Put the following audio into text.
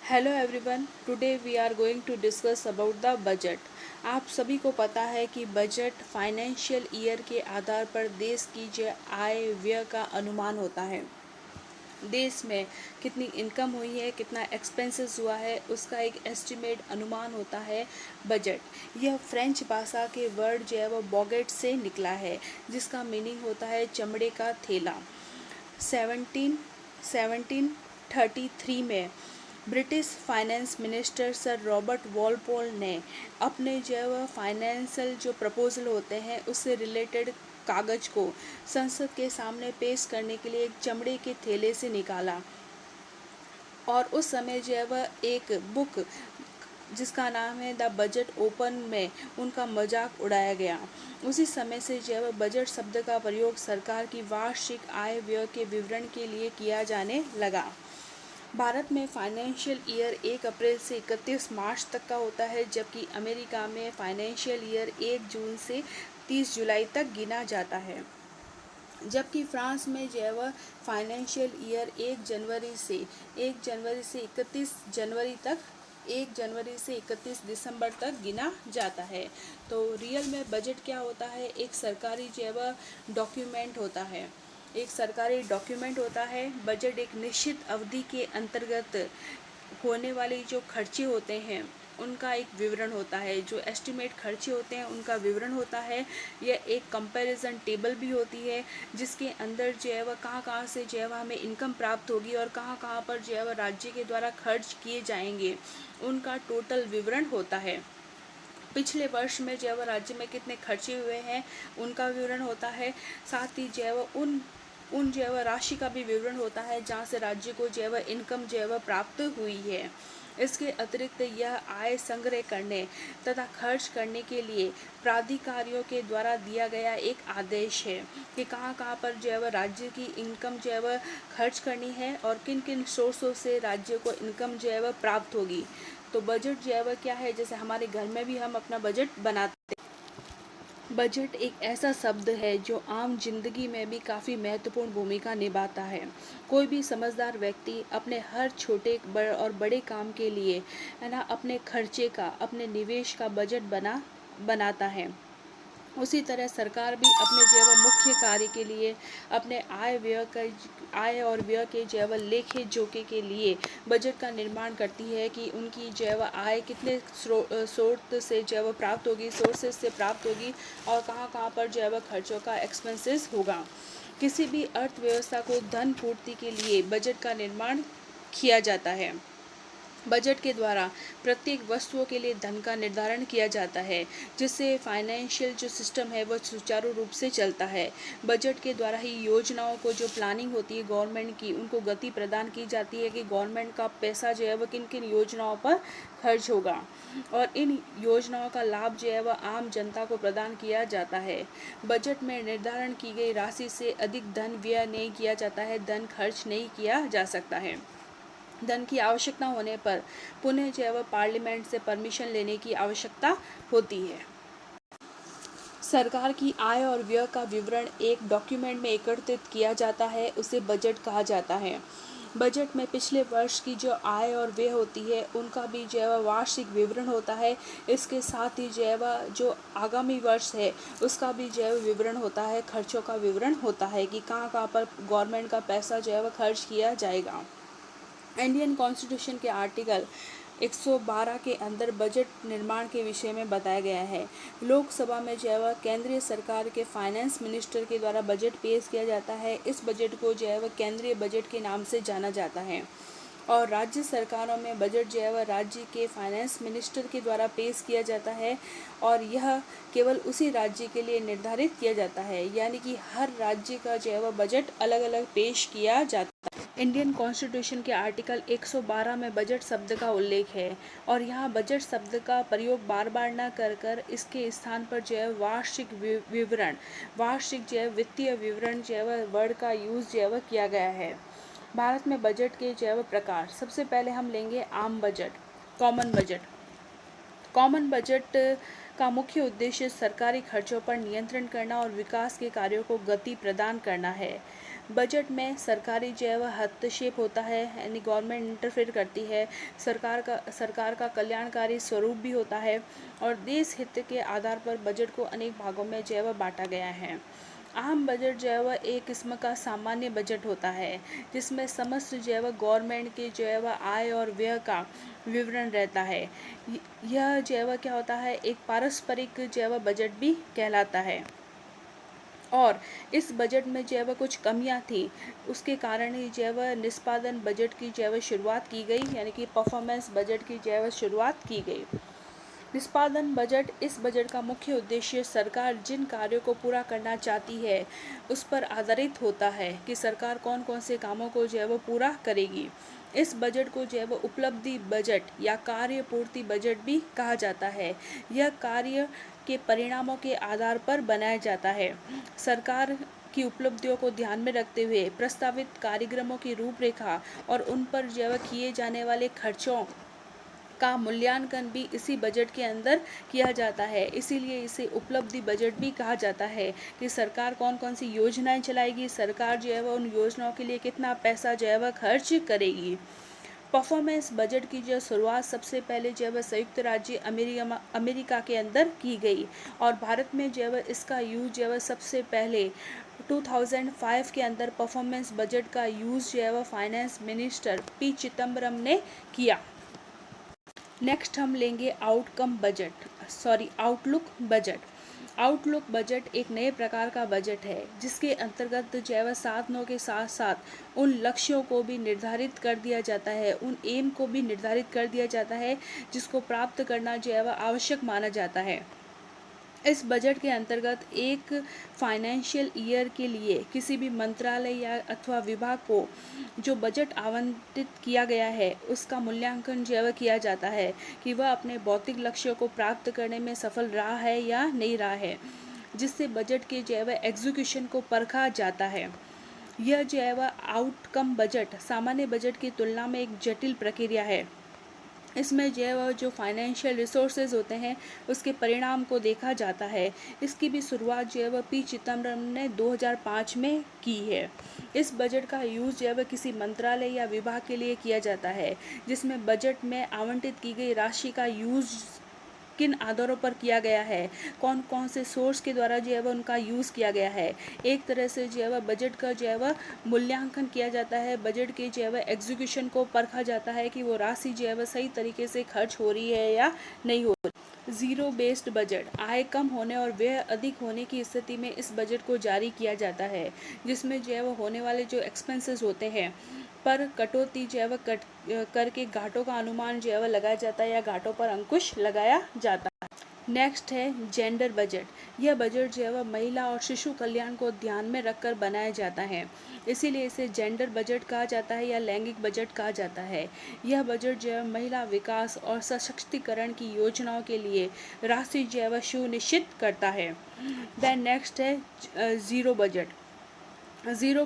Hello everyone, today we are going to discuss about the budget. आप सभी को पता है कि बजट फाइनेंशियल ईयर के आधार पर देश की जो आय व्यय का अनुमान होता है। देश में कितनी इनकम हुई है, कितना एक्सपेंसेस हुआ है, उसका एक एस्टिमेट अनुमान होता है बजट। यह फ्रेंच भाषा के वर्ड जो है वो बॉगेट से निकला है, जिसका मीनिंग होता है चमड़े का थैला। 1733 में British finance minister sir Robert Walpole ने अपने जो फाइनेंशियल जो प्रपोजल होते हैं उससे रिलेटेड कागज को संसद के सामने पेश करने के लिए एक चमड़े के थैले से निकाला। और उस समय जो है वह एक बुक जिसका नाम है द बजट ओपन में उनका मजाक उड़ाया गया। उसी समय से जो है वह बजट शब्द का प्रयोग सरकार की वार्षिक आय व्यय के विवरण के लिए किया जाने लगा। भारत में फाइनेंशियल ईयर 1 अप्रैल से 31 मार्च तक का होता है, जबकि अमेरिका में फाइनेंशियल ईयर 1 जून से 30 जुलाई तक गिना जाता है। जबकि फ्रांस में जो है वह फाइनेंशियल ईयर 1 जनवरी से 31 जनवरी तक 1 जनवरी से 31 दिसंबर तक गिना जाता है। तो रियल में बजट क्या होता है? एक सरकारी जो है वह डॉक्यूमेंट होता है। बजट एक निश्चित अवधि के अंतर्गत होने वाले जो खर्चे होते हैं उनका एक विवरण होता है। जो एस्टिमेट खर्चे होते हैं उनका विवरण होता है। यह एक कंपैरिजन टेबल भी होती है, जिसके अंदर जो है वह कहाँ से जो है वह हमें इनकम प्राप्त होगी और कहाँ पर जो है वह राज्य के द्वारा खर्च किए जाएंगे, उनका टोटल विवरण होता है। पिछले वर्ष में जो है वह राज्य में कितने खर्चे हुए हैं उनका विवरण होता है। साथ ही जो है वह उन जो है वह राशि का भी विवरण होता है जहाँ से राज्य को जो है वह इनकम जो है वह प्राप्त हुई है। इसके अतिरिक्त यह आय संग्रह करने तथा खर्च करने के लिए प्राधिकारियों के द्वारा दिया गया एक आदेश है कि कहाँ पर जो है वह राज्य की इनकम जो है वह खर्च करनी है और किन किन सोर्सों से राज्य को इनकम जो है वह प्राप्त होगी। तो बजट जो है वह क्या है? जैसे हमारे घर में भी हम अपना बजट बनाते हैं। बजट एक ऐसा शब्द है जो आम जिंदगी में भी काफ़ी महत्वपूर्ण भूमिका निभाता है। कोई भी समझदार व्यक्ति अपने हर छोटे और बड़े काम के लिए है ना अपने खर्चे का, अपने निवेश का बजट बनाता है। उसी तरह सरकार भी अपने जो है वह मुख्य कार्य के लिए अपने आय और व्यय के जो है वह लेखे जोखे के लिए बजट का निर्माण करती है कि उनकी जो है वह आय कितने स्रोत से जो है वह प्राप्त होगी, सोर्सेज से प्राप्त होगी और कहाँ पर जो है वह खर्चों का एक्सपेंसेस होगा। किसी भी अर्थव्यवस्था को धन पूर्ति के लिए बजट का निर्माण किया जाता है। बजट के द्वारा प्रत्येक वस्तुओं के लिए धन का निर्धारण किया जाता है, जिससे फाइनेंशियल जो सिस्टम है वह सुचारू रूप से चलता है। बजट के द्वारा ही योजनाओं को जो प्लानिंग होती है गवर्नमेंट की, उनको गति प्रदान की जाती है कि गवर्नमेंट का पैसा जो है वह किन किन योजनाओं पर खर्च होगा और इन योजनाओं का लाभ जो है वह आम जनता को प्रदान किया जाता है। बजट में निर्धारण की गई राशि से अधिक धन व्यय नहीं किया जाता है, धन खर्च नहीं किया जा सकता है। धन की आवश्यकता होने पर पुनः जो है वह पार्लियामेंट से परमिशन लेने की आवश्यकता होती है। सरकार की आय और व्यय का विवरण एक डॉक्यूमेंट में एकत्रित किया जाता है, उसे बजट कहा जाता है। बजट में पिछले वर्ष की जो आय और व्यय होती है उनका भी जो है वह वार्षिक विवरण होता है। इसके साथ ही जो है वह जो आगामी वर्ष है उसका भी जो है विवरण होता है, खर्चों का विवरण होता है कि कहाँ पर गवर्नमेंट का पैसा जो है वह खर्च किया जाएगा। इंडियन कॉन्स्टिट्यूशन के आर्टिकल 112 के अंदर बजट निर्माण के विषय में बताया गया है। लोकसभा में जो है वह केंद्रीय सरकार के फाइनेंस मिनिस्टर के द्वारा बजट पेश किया जाता है। इस बजट को जो है वह केंद्रीय बजट के नाम से जाना जाता है और राज्य सरकारों में बजट जो है वह राज्य के फाइनेंस मिनिस्टर के द्वारा पेश किया जाता है और यह केवल उसी राज्य के लिए निर्धारित किया जाता है, यानी कि हर राज्य का जो है वह बजट अलग अलग पेश किया जाता है। इंडियन कॉन्स्टिट्यूशन के आर्टिकल 112 में बजट शब्द का उल्लेख है और यहाँ बजट शब्द का प्रयोग बार बार न कर इसके स्थान पर जो है वार्षिक विवरण, वार्षिक जो है वित्तीय विवरण जो है वह वर्ड का यूज़ जो है वह किया गया है। भारत में बजट के जो है वह प्रकार, सबसे पहले हम लेंगे आम budget, common budget. Common budget का मुख्य उद्देश्य सरकारी खर्चों पर नियंत्रण करना और विकास के कार्यों को गति प्रदान करना है। बजट में सरकारी जो है वह हस्तक्षेप होता है, यानी गवर्नमेंट इंटरफेयर करती है। सरकार का कल्याणकारी स्वरूप भी होता है और देश हित के आधार पर बजट को अनेक भागों में जो है वह बांटा गया है। आम बजट जो है वह एक किस्म का सामान्य बजट होता है जिसमें समस्त जो है वह गवर्नमेंट के जो है वह आय और व्यय का विवरण रहता है। यह जो है वह क्या होता है, एक पारस्परिक जो है वह बजट भी कहलाता है। और इस बजट में जो है वह कुछ कमियां थी, उसके कारण ही जो है वह निष्पादन बजट की जो है वह शुरुआत की गई, यानी कि परफॉर्मेंस बजट की जो है वह शुरुआत की गई। निष्पादन बजट, इस बजट का मुख्य उद्देश्य सरकार जिन कार्यों को पूरा करना चाहती है उस पर आधारित होता है कि सरकार कौन कौन से कामों को जो है वो पूरा करेगी। इस बजट को जो है वो उपलब्धि बजट या कार्य पूर्ति बजट भी कहा जाता है। यह कार्य के परिणामों के आधार पर बनाया जाता है। सरकार की उपलब्धियों को ध्यान में रखते हुए प्रस्तावित कार्यक्रमों की रूपरेखा और उन पर जो है किए जाने वाले खर्चों का मूल्यांकन भी इसी बजट के अंदर किया जाता है। इसीलिए इसे उपलब्धि बजट भी कहा जाता है कि सरकार कौन कौन सी योजनाएं चलाएगी, सरकार जो है वह उन योजनाओं के लिए कितना पैसा जो है वह खर्च करेगी। परफॉर्मेंस बजट की जो शुरुआत सबसे पहले जो है वह संयुक्त राज्य अमेरिका के अंदर की गई और भारत में जो है वह इसका यूज जो है वह सबसे पहले 2005 के अंदर परफॉर्मेंस बजट का यूज जो है वह फाइनेंस मिनिस्टर पी चिदम्बरम ने किया। नेक्स्ट हम लेंगे आउटलुक बजट। आउटलुक बजट एक नए प्रकार का बजट है जिसके अंतर्गत जो है वह साधनों के साथ साथ उन लक्ष्यों को भी निर्धारित कर दिया जाता है, उन एम को भी निर्धारित कर दिया जाता है जिसको प्राप्त करना जो है वह आवश्यक माना जाता है। इस बजट के अंतर्गत एक फाइनेंशियल ईयर के लिए किसी भी मंत्रालय या अथवा विभाग को जो बजट आवंटित किया गया है उसका मूल्यांकन जो है किया जाता है कि वह अपने भौतिक लक्ष्यों को प्राप्त करने में सफल रहा है या नहीं रहा है, जिससे बजट के जो है एग्जीक्यूशन को परखा जाता है। यह जो है वह आउटकम बजट सामान्य बजट की तुलना में एक जटिल प्रक्रिया है। इसमें जो है वह जो फाइनेंशियल रिसोर्सेज होते हैं उसके परिणाम को देखा जाता है। इसकी भी शुरुआत जो है वह पी चिदम्बरम ने 2005 में की है। इस बजट का यूज़ जो है वह किसी मंत्रालय या विभाग के लिए किया जाता है जिसमें बजट में आवंटित की गई राशि का यूज़ किन आधारों पर किया गया है, कौन कौन से सोर्स के द्वारा जो है वह उनका यूज़ किया गया है। एक तरह से जो है वह बजट का जो है वह मूल्यांकन किया जाता है, बजट के जो है वह एग्जीक्यूशन को परखा जाता है कि वो राशि जो है वह सही तरीके से खर्च हो रही है या नहीं हो रही। ज़ीरो बेस्ड बजट, आय कम होने और व्यय अधिक होने की स्थिति में इस बजट को जारी किया जाता है जिसमें जो है वह होने वाले जो एक्सपेंसेस होते हैं पर कटौती जो है वह करके घाटों का अनुमान जो है वह लगाया जाता है या घाटों पर अंकुश लगाया जाता है। नेक्स्ट है जेंडर बजट। यह बजट जो है वह महिला और शिशु कल्याण को ध्यान में रखकर बनाया जाता है, इसीलिए इसे जेंडर बजट कहा जाता है या लैंगिक बजट कहा जाता है। यह बजट जो है महिला विकास और सशक्तिकरण की योजनाओं के लिए राशि जो है वह सुनिश्चित करता है। देन नेक्स्ट है ज़ीरो बजट। ज़ीरो